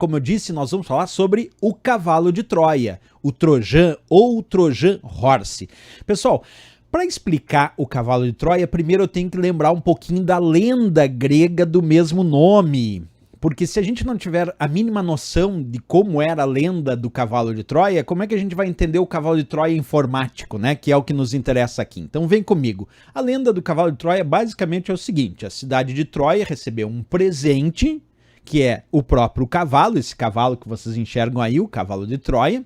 como eu disse, nós vamos falar sobre o cavalo de Troia, o Trojan ou o Trojan Horse. Pessoal, para explicar o cavalo de Troia, primeiro eu tenho que lembrar um pouquinho da lenda grega do mesmo nome. Porque se a gente não tiver a mínima noção de como era a lenda do cavalo de Troia, como é que a gente vai entender o cavalo de Troia informático, né? Que é o que nos interessa aqui. Então vem comigo. A lenda do cavalo de Troia basicamente é o seguinte: a cidade de Troia recebeu um presente, que é o próprio cavalo, esse cavalo que vocês enxergam aí, o cavalo de Troia,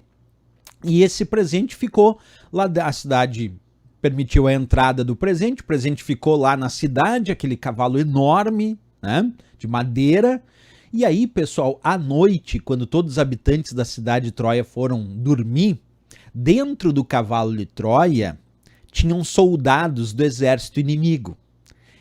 e esse presente ficou lá, a cidade permitiu a entrada do presente, o presente ficou lá na cidade, aquele cavalo enorme, né, de madeira. E aí, pessoal, à noite, quando todos os habitantes da cidade de Troia foram dormir, dentro do cavalo de Troia tinham soldados do exército inimigo.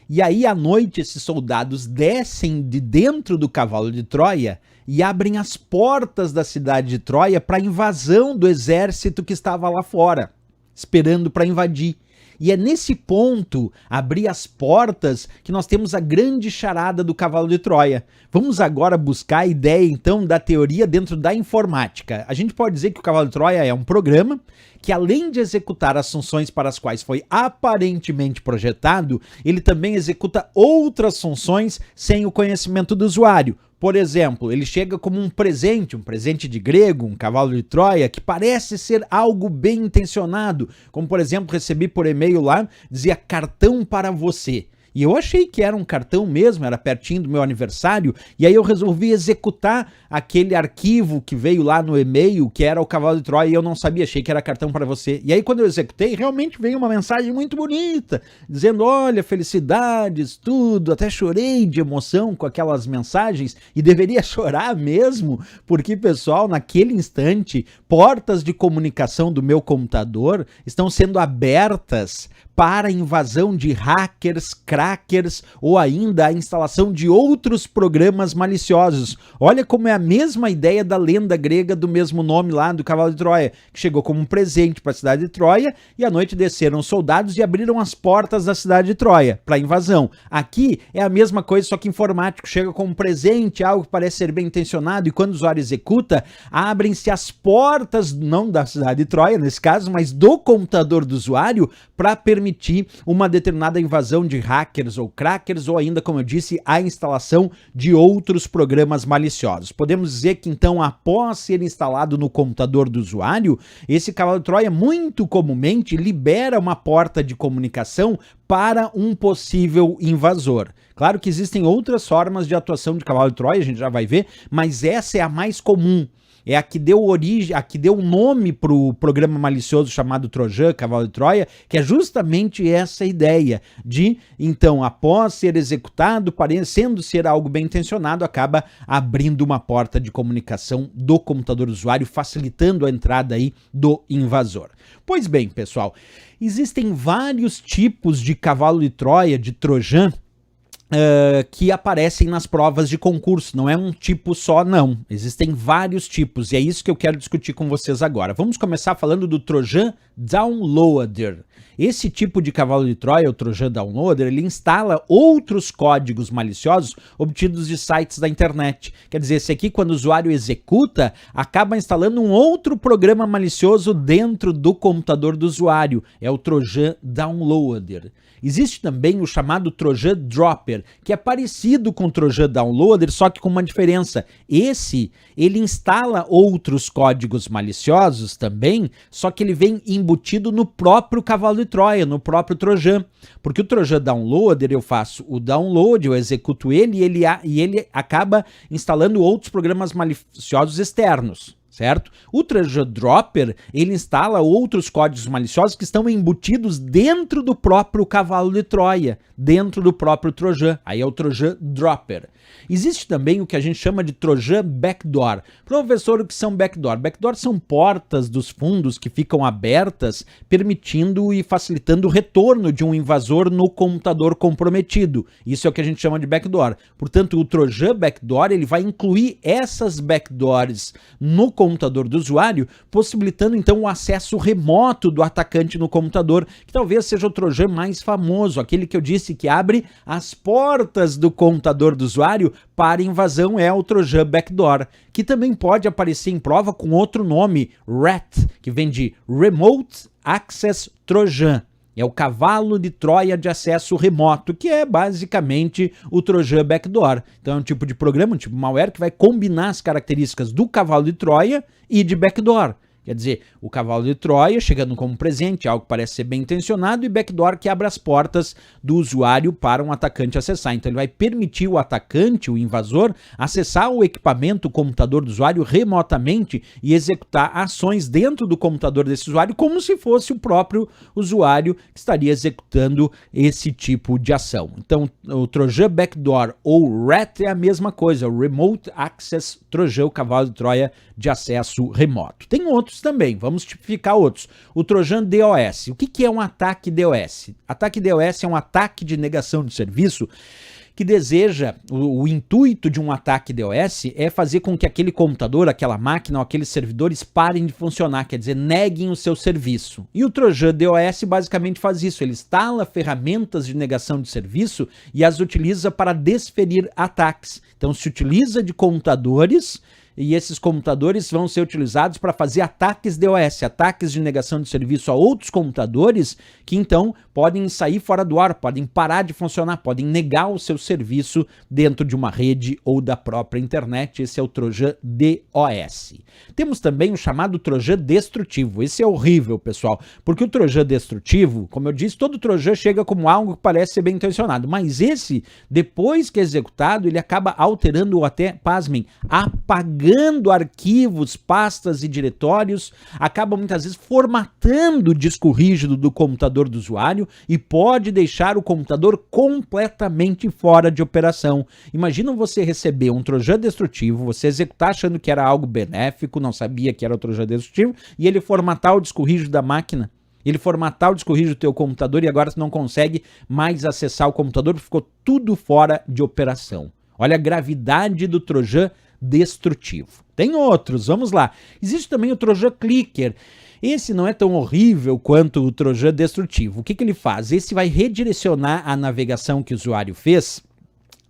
E aí, à noite, esses soldados descem de dentro do cavalo de Troia e abrem as portas da cidade de Troia para a invasão do exército que estava lá fora, esperando para invadir. E é nesse ponto, abrir as portas, que nós temos a grande charada do cavalo de Troia. Vamos agora buscar a ideia, então, da teoria dentro da informática. A gente pode dizer que o cavalo de Troia é um programa que, além de executar as funções para as quais foi aparentemente projetado, ele também executa outras funções sem o conhecimento do usuário. Por exemplo, ele chega como um presente de grego, um cavalo de Troia, que parece ser algo bem intencionado, como por exemplo, recebi por e-mail lá, dizia cartão para você. E eu achei que era um cartão mesmo, era pertinho do meu aniversário, e aí eu resolvi executar aquele arquivo que veio lá no e-mail, que era o cavalo de Troia, e eu não sabia, achei que era cartão para você. E aí quando eu executei, realmente veio uma mensagem muito bonita, dizendo, olha, felicidades, tudo, até chorei de emoção com aquelas mensagens, e deveria chorar mesmo, porque, pessoal, naquele instante, portas de comunicação do meu computador estão sendo abertas para a invasão de hackers, crackers ou ainda a instalação de outros programas maliciosos. Olha como é a mesma ideia da lenda grega do mesmo nome lá do cavalo de Troia, que chegou como um presente para a cidade de Troia e à noite desceram soldados e abriram as portas da cidade de Troia para a invasão. Aqui é a mesma coisa, só que informático, chega como um presente, algo que parece ser bem intencionado, e quando o usuário executa, abrem-se as portas, não da cidade de Troia nesse caso, mas do computador do usuário para permitir uma determinada invasão de hackers ou crackers, ou ainda, como eu disse, a instalação de outros programas maliciosos. Podemos dizer que, então, após ser instalado no computador do usuário, esse cavalo de Troia muito comumente libera uma porta de comunicação para um possível invasor. Claro que existem outras formas de atuação de cavalo de Troia, a gente já vai ver, mas essa é a mais comum. É a que deu origem, a que deu nome para o programa malicioso chamado Trojan, cavalo de Troia, que é justamente essa ideia de, então, após ser executado, parecendo ser algo bem intencionado, acaba abrindo uma porta de comunicação do computador do usuário, facilitando a entrada aí do invasor. Pois bem, pessoal, existem vários tipos de cavalo de Troia, de Trojan, que aparecem nas provas de concurso. Não é um tipo só, não. Existem vários tipos e é isso que eu quero discutir com vocês agora. Vamos começar falando do Trojan Downloader. Esse tipo de cavalo de Troia, o Trojan Downloader, ele instala outros códigos maliciosos obtidos de sites da internet. Quer dizer, esse aqui, quando o usuário executa, acaba instalando um outro programa malicioso dentro do computador do usuário. É o Trojan Downloader. Existe também o chamado Trojan Dropper, que é parecido com o Trojan Downloader, só que com uma diferença. Ele instala outros códigos maliciosos também, só que ele vem embutido no próprio cavalo de Troia, no próprio Trojan. Porque o Trojan Downloader, eu faço o download, eu executo ele e ele acaba instalando outros programas maliciosos externos. Certo? O Trojan Dropper, ele instala outros códigos maliciosos que estão embutidos dentro do próprio cavalo de Troia, dentro do próprio Trojan. Aí é o Trojan Dropper. Existe também o que a gente chama de Trojan Backdoor. Professor, o que são backdoor? Backdoor são portas dos fundos que ficam abertas, permitindo e facilitando o retorno de um invasor no computador comprometido. Isso é o que a gente chama de backdoor. Portanto, o Trojan Backdoor, ele vai incluir essas backdoors no computador computador do usuário, possibilitando então o acesso remoto do atacante no computador, que talvez seja o trojan mais famoso, aquele que eu disse que abre as portas do computador do usuário para invasão, é o trojan backdoor, que também pode aparecer em prova com outro nome, RAT, que vem de Remote Access Trojan. É o cavalo de Troia de acesso remoto, que é basicamente o trojan backdoor. Então é um tipo de programa, um tipo de malware que vai combinar as características do cavalo de Troia e de backdoor. Quer dizer, o cavalo de Troia chegando como presente, algo que parece ser bem intencionado, e backdoor que abre as portas do usuário para um atacante acessar. Então ele vai permitir o atacante, o invasor, acessar o equipamento, o computador do usuário remotamente e executar ações dentro do computador desse usuário como se fosse o próprio usuário que estaria executando esse tipo de ação. Então o trojan backdoor ou RAT é a mesma coisa, o Remote Access Trojan, o cavalo de Troia de acesso remoto. Tem outros também, vamos tipificar outros. O trojan DOS. O que é um ataque DOS? Ataque DOS é um ataque de negação de serviço que deseja, o intuito de um ataque DOS é fazer com que aquele computador, aquela máquina ou aqueles servidores parem de funcionar, quer dizer, neguem o seu serviço. E o trojan DOS basicamente faz isso, ele instala ferramentas de negação de serviço e as utiliza para desferir ataques. Então se utiliza de computadores e esses computadores vão ser utilizados para fazer ataques DOS, ataques de negação de serviço a outros computadores que então podem sair fora do ar, podem parar de funcionar, podem negar o seu serviço dentro de uma rede ou da própria internet. Esse é o trojan DOS. Temos também o chamado trojan destrutivo. Esse é horrível, pessoal, porque o trojan destrutivo, como eu disse, todo trojan chega como algo que parece ser bem intencionado, mas esse, depois que é executado, ele acaba alterando ou até, pasmem, apagando arquivos, pastas e diretórios, acaba muitas vezes formatando o disco rígido do computador do usuário e pode deixar o computador completamente fora de operação. Imagina você receber um trojan destrutivo, você executar achando que era algo benéfico, não sabia que era o trojan destrutivo, e ele formatar o disco rígido da máquina. Ele formatar o disco rígido do teu computador e agora você não consegue mais acessar o computador, ficou tudo fora de operação. Olha a gravidade do trojan destrutivo. Tem outros, vamos lá. Existe também o trojan clicker. Esse não é tão horrível quanto o trojan destrutivo. O que ele faz? Esse vai redirecionar a navegação que o usuário fez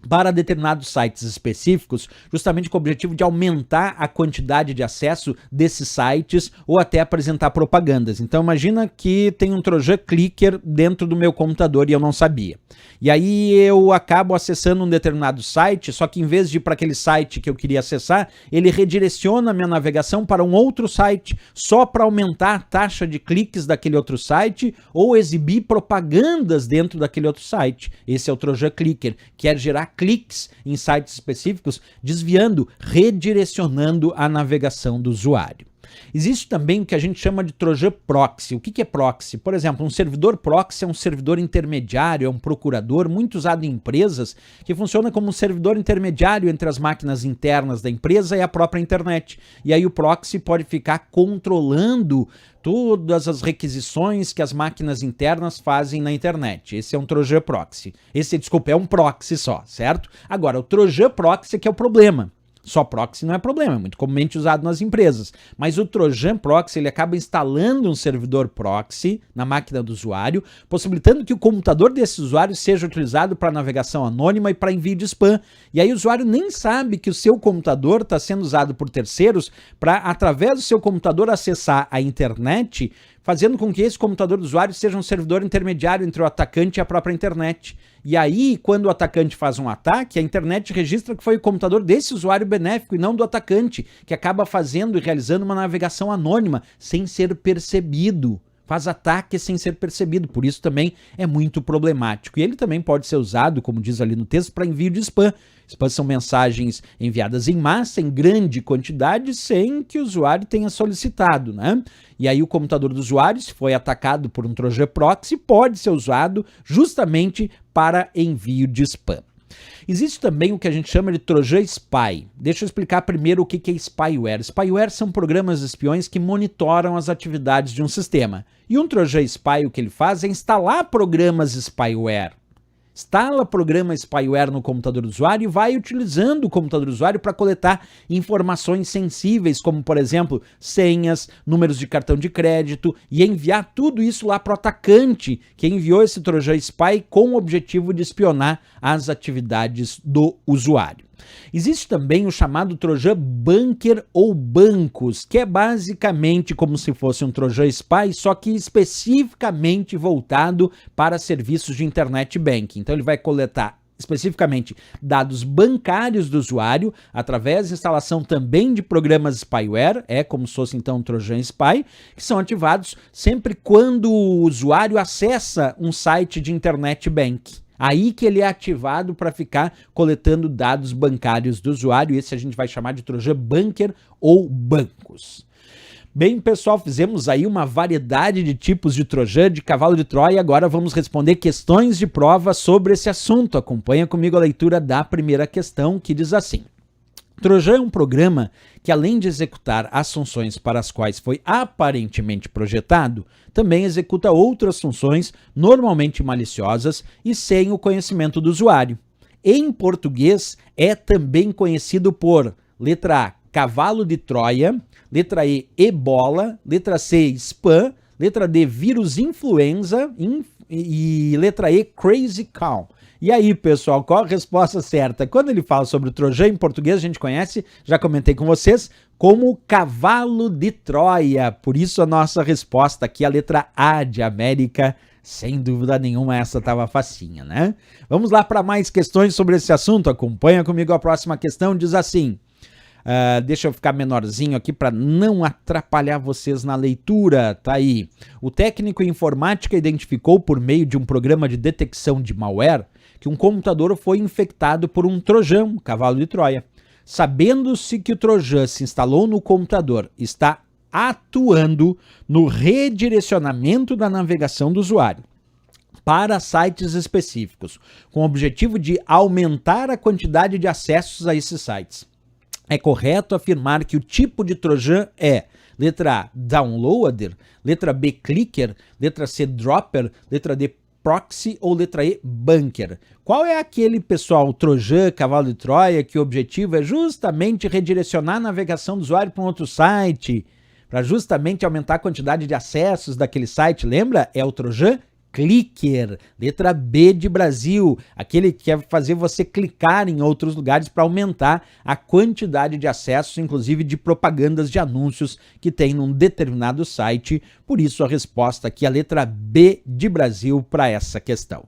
para determinados sites específicos, justamente com o objetivo de aumentar a quantidade de acesso desses sites ou até apresentar propagandas. Então imagina que tem um trojan clicker dentro do meu computador e eu não sabia. E aí eu acabo acessando um determinado site, só que em vez de ir para aquele site que eu queria acessar, ele redireciona a minha navegação para um outro site, só para aumentar a taxa de cliques daquele outro site ou exibir propagandas dentro daquele outro site. Esse é o trojan clicker, quer gerar cliques em sites específicos, desviando, redirecionando a navegação do usuário. Existe também o que a gente chama de trojan proxy. O que é proxy? Por exemplo, um servidor proxy é um servidor intermediário, é um procurador muito usado em empresas que funciona como um servidor intermediário entre as máquinas internas da empresa e a própria internet. E aí o proxy pode ficar controlando todas as requisições que as máquinas internas fazem na internet. Esse é um trojan proxy. Desculpa, é um proxy só, certo? Agora, o trojan proxy é que é o problema. Só proxy não é problema, é muito comumente usado nas empresas. Mas o trojan proxy, ele acaba instalando um servidor proxy na máquina do usuário, possibilitando que o computador desse usuário seja utilizado para navegação anônima e para envio de spam. E aí o usuário nem sabe que o seu computador está sendo usado por terceiros para, através do seu computador, acessar a internet, fazendo com que esse computador do usuário seja um servidor intermediário entre o atacante e a própria internet. E aí, quando o atacante faz um ataque, a internet registra que foi o computador desse usuário benéfico e não do atacante, que acaba fazendo e realizando uma navegação anônima, sem ser percebido. Faz ataque sem ser percebido, por isso também é muito problemático. E ele também pode ser usado, como diz ali no texto, para envio de spam. Spam são mensagens enviadas em massa, em grande quantidade, sem que o usuário tenha solicitado, né? E aí o computador do usuário, se foi atacado por um trojan proxy, pode ser usado justamente para envio de spam. Existe também o que a gente chama de trojan spy. Deixa eu explicar primeiro o que é spyware. Spyware são programas espiões que monitoram as atividades de um sistema. E um trojan spy, o que ele faz é instalar programas spyware. instala programa spyware no computador do usuário e vai utilizando o computador do usuário para coletar informações sensíveis, como, por exemplo, senhas, números de cartão de crédito, e enviar tudo isso lá para o atacante que enviou esse Trojan Spy com o objetivo de espionar as atividades do usuário. Existe também o chamado Trojan Bunker ou Bancos, que é basicamente como se fosse um Trojan Spy, só que especificamente voltado para serviços de internet banking. Então ele vai coletar especificamente dados bancários do usuário, através da instalação também de programas spyware, como se fosse então um Trojan Spy, que são ativados sempre quando o usuário acessa um site de internet banking. Aí que ele é ativado para ficar coletando dados bancários do usuário. Esse a gente vai chamar de Trojan Bunker ou Bancos. Bem, pessoal, fizemos aí uma variedade de tipos de Trojan, de cavalo de Troia. Agora vamos responder questões de prova sobre esse assunto. Acompanha comigo a leitura da primeira questão, que diz assim: Trojan é um programa que, além de executar as funções para as quais foi aparentemente projetado, também executa outras funções normalmente maliciosas e sem o conhecimento do usuário. Em português, é também conhecido por letra A, cavalo de Troia, letra E, ebola, letra C, spam, letra D, vírus influenza e letra E, crazy cow. E aí, pessoal, qual a resposta certa? Quando ele fala sobre o Trojan, em português a gente conhece, já comentei com vocês, como cavalo de Troia. Por isso a nossa resposta aqui, a letra A de América. Sem dúvida nenhuma, essa estava facinha, né? Vamos lá para mais questões sobre esse assunto. Acompanha comigo a próxima questão, diz assim. Deixa eu ficar menorzinho aqui para não atrapalhar vocês na leitura, tá aí. O técnico em informática identificou por meio de um programa de detecção de malware que um computador foi infectado por um Trojan, um cavalo de Troia. Sabendo-se que o Trojan se instalou no computador, está atuando no redirecionamento da navegação do usuário para sites específicos, com o objetivo de aumentar a quantidade de acessos a esses sites. É correto afirmar que o tipo de Trojan é letra A, downloader, letra B, clicker, letra C, dropper, letra D, proxy ou letra E, bunker. Qual é aquele, pessoal, Trojan, cavalo de Troia, que o objetivo é justamente redirecionar a navegação do usuário para um outro site, para justamente aumentar a quantidade de acessos daquele site? Lembra? É o Trojan clicker, letra B de Brasil, aquele que quer fazer você clicar em outros lugares para aumentar a quantidade de acessos, inclusive de propagandas de anúncios que tem num determinado site. Por isso a resposta aqui é a letra B de Brasil para essa questão.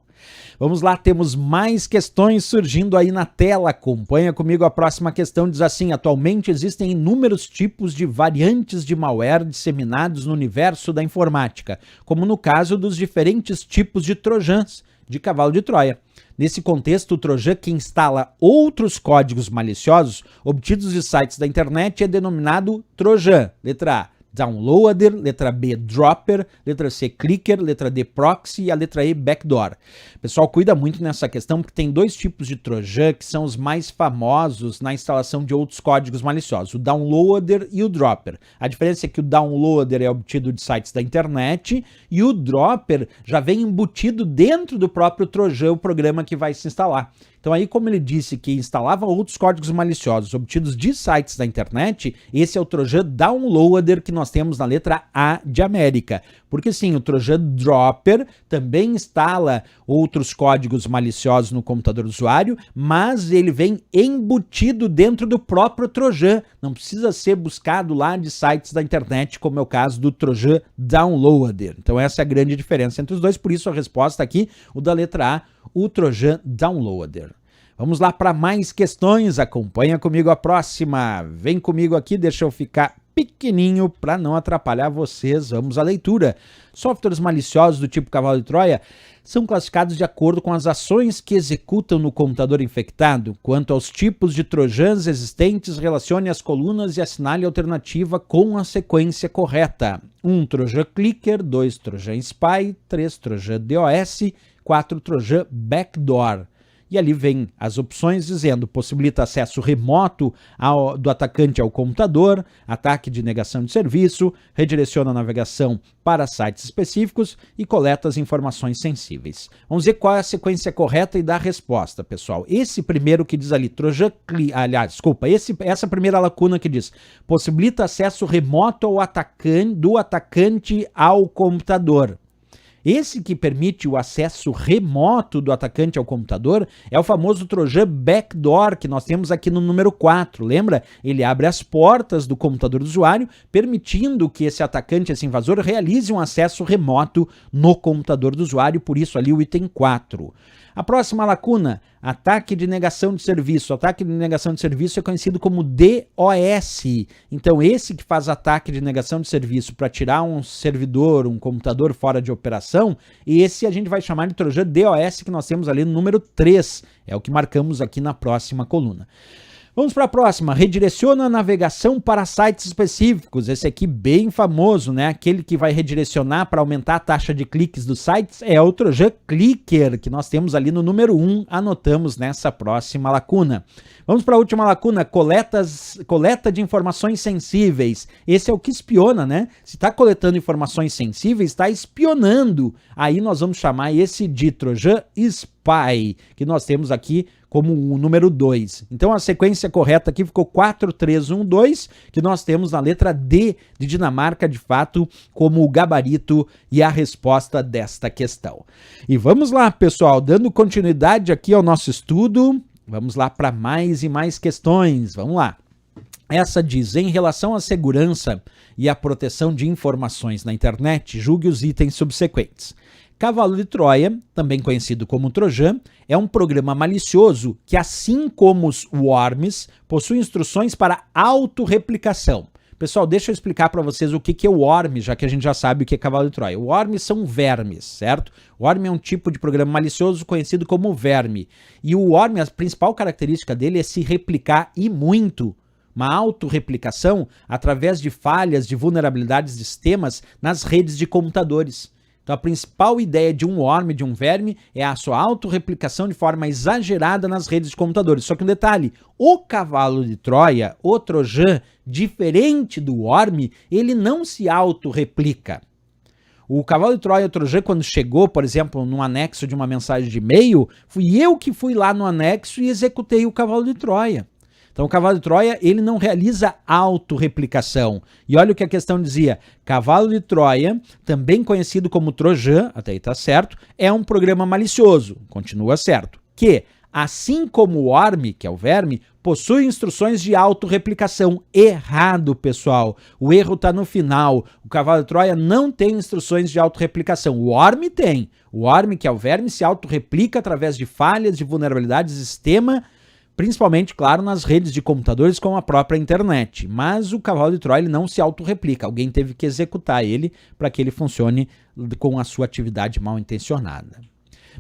Vamos lá, temos mais questões surgindo aí na tela. Acompanha comigo a próxima questão, diz assim: atualmente existem inúmeros tipos de variantes de malware disseminados no universo da informática, como no caso dos diferentes tipos de trojans de cavalo de Troia. Nesse contexto, o Trojan que instala outros códigos maliciosos obtidos de sites da internet é denominado Trojan. Letra A, downloader, letra B, dropper, letra C, clicker, letra D, proxy e a letra E, backdoor. Pessoal, cuida muito nessa questão porque tem dois tipos de Trojan que são os mais famosos na instalação de outros códigos maliciosos, o downloader e o dropper. A diferença é que o downloader é obtido de sites da internet e o dropper já vem embutido dentro do próprio Trojan, o programa que vai se instalar. Então aí, como ele disse que instalava outros códigos maliciosos obtidos de sites da internet, esse é o Trojan Downloader que nós temos na letra A de América. Porque sim, o Trojan Dropper também instala outros códigos maliciosos no computador do usuário, mas ele vem embutido dentro do próprio Trojan. Não precisa ser buscado lá de sites da internet, como é o caso do Trojan Downloader. Então essa é a grande diferença entre os dois, por isso a resposta aqui, o da letra A, o Trojan Downloader. Vamos lá para mais questões, acompanha comigo a próxima. Vem comigo aqui, deixa eu ficar pequenininho para não atrapalhar vocês. Vamos à leitura. Softwares maliciosos do tipo cavalo de Troia são classificados de acordo com as ações que executam no computador infectado. Quanto aos tipos de trojans existentes, relacione as colunas e assinale a alternativa com a sequência correta. 1. Trojan Clicker, 2. Trojan Spy, 3. Trojan DOS, 4. Trojan Backdoor. e ali vem as opções dizendo possibilita acesso remoto do atacante ao computador, ataque de negação de serviço, redireciona a navegação para sites específicos e coleta as informações sensíveis. Vamos ver qual é a sequência correta e dar a resposta, pessoal. Esse primeiro que diz ali, essa primeira lacuna que diz possibilita acesso remoto do atacante ao computador. Esse que permite o acesso remoto do atacante ao computador é o famoso Trojan Backdoor, que nós temos aqui no número 4, lembra? Ele abre as portas do computador do usuário, permitindo que esse atacante, esse invasor, realize um acesso remoto no computador do usuário, por isso ali o item 4. A próxima lacuna, ataque de negação de serviço. O ataque de negação de serviço é conhecido como DOS. Então, esse que faz ataque de negação de serviço para tirar um servidor, um computador fora de operação, esse a gente vai chamar de Trojan DOS, que nós temos ali no número 3. É o que marcamos aqui na próxima coluna. Vamos para a próxima, redireciona a navegação para sites específicos. Esse aqui bem famoso, né? Aquele que vai redirecionar para aumentar a taxa de cliques dos sites é o Trojan Clicker, que nós temos ali no número 1, anotamos nessa próxima lacuna. Vamos para a última lacuna, coleta de informações sensíveis. Esse é o que espiona, né? Se está coletando informações sensíveis, está espionando. Aí nós vamos chamar esse de Trojan Spy, que nós temos aqui como o número 2. Então a sequência correta aqui ficou 4, 3, 1, 2, que nós temos na letra D de Dinamarca, de fato, como o gabarito e a resposta desta questão. E vamos lá, pessoal, dando continuidade aqui ao nosso estudo, vamos lá para mais e mais questões, vamos lá. Essa diz, em relação à segurança e à proteção de informações na internet, julgue os itens subsequentes. Cavalo de Troia, também conhecido como Trojan, é um programa malicioso que, assim como os worms, possui instruções para autorreplicação. Pessoal, deixa eu explicar para vocês o que é o worm, já que a gente já sabe o que é cavalo de Troia. Worms são vermes, certo? O worm é um tipo de programa malicioso conhecido como verme. E o worm, a principal característica dele é se replicar e muito. Uma autorreplicação através de falhas, de vulnerabilidades de sistemas nas redes de computadores. Então a principal ideia de um worm, de um verme, é a sua autorreplicação de forma exagerada nas redes de computadores. Só que um detalhe, o cavalo de Troia, o Trojan, diferente do worm, ele não se autorreplica. O cavalo de Troia, o Trojan, quando chegou, por exemplo, no anexo de uma mensagem de e-mail, fui eu que fui lá no anexo e executei o cavalo de Troia. Então o cavalo de Troia, ele não realiza autorreplicação. E olha o que a questão dizia, cavalo de Troia, também conhecido como Trojan, até aí tá certo, é um programa malicioso, continua certo, que, assim como o worm, que é o verme, possui instruções de autorreplicação. Errado, pessoal. O erro está no final. O cavalo de Troia não tem instruções de autorreplicação. O worm tem. O worm, que é o verme, se autorreplica através de falhas, de vulnerabilidades do sistema, principalmente, claro, nas redes de computadores com a própria internet. Mas o cavalo de Troia ele não se autorreplica. Alguém teve que executar ele para que ele funcione com a sua atividade mal intencionada.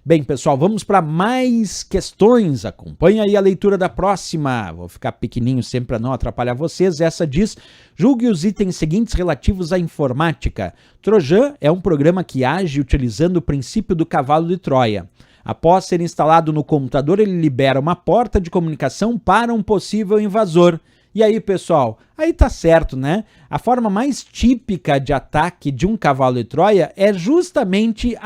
Bem, pessoal, vamos para mais questões. Acompanhe aí a leitura da próxima. Vou ficar pequenininho sempre para não atrapalhar vocês. Essa diz, julgue os itens seguintes relativos à informática. Trojan é um programa que age utilizando o princípio do cavalo de Troia. Após ser instalado no computador, ele libera uma porta de comunicação para um possível invasor. E aí, pessoal, aí tá certo, né? A forma mais típica de ataque de um cavalo de Troia é justamente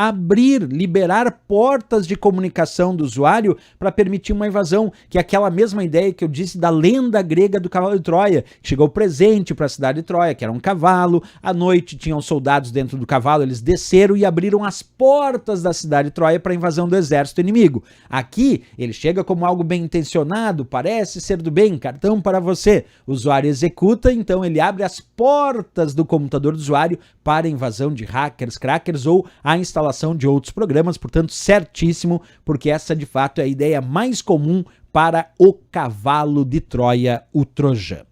liberar portas de comunicação do usuário para permitir uma invasão, que é aquela mesma ideia que eu disse da lenda grega do cavalo de Troia. Chegou presente para a cidade de Troia, que era um cavalo, à noite tinham soldados dentro do cavalo, eles desceram e abriram as portas da cidade de Troia para a invasão do exército inimigo. Aqui, ele chega como algo bem intencionado, parece ser do bem, cartão para você. O usuário executa, então ele abre as portas do computador do usuário para a invasão de hackers, crackers ou a instalação de outros programas, portanto certíssimo, porque essa de fato é a ideia mais comum para o cavalo de Troia, o Trojan.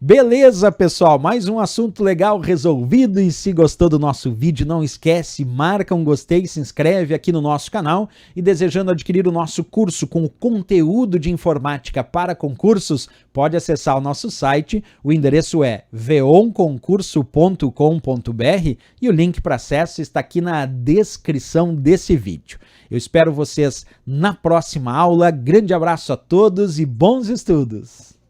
Beleza, pessoal? Mais um assunto legal resolvido. E se gostou do nosso vídeo, não esquece, marca um gostei, se inscreve aqui no nosso canal. E desejando adquirir o nosso curso com conteúdo de informática para concursos, pode acessar o nosso site. O endereço é veonconcurso.com.br e o link para acesso está aqui na descrição desse vídeo. Eu espero vocês na próxima aula. Grande abraço a todos e bons estudos!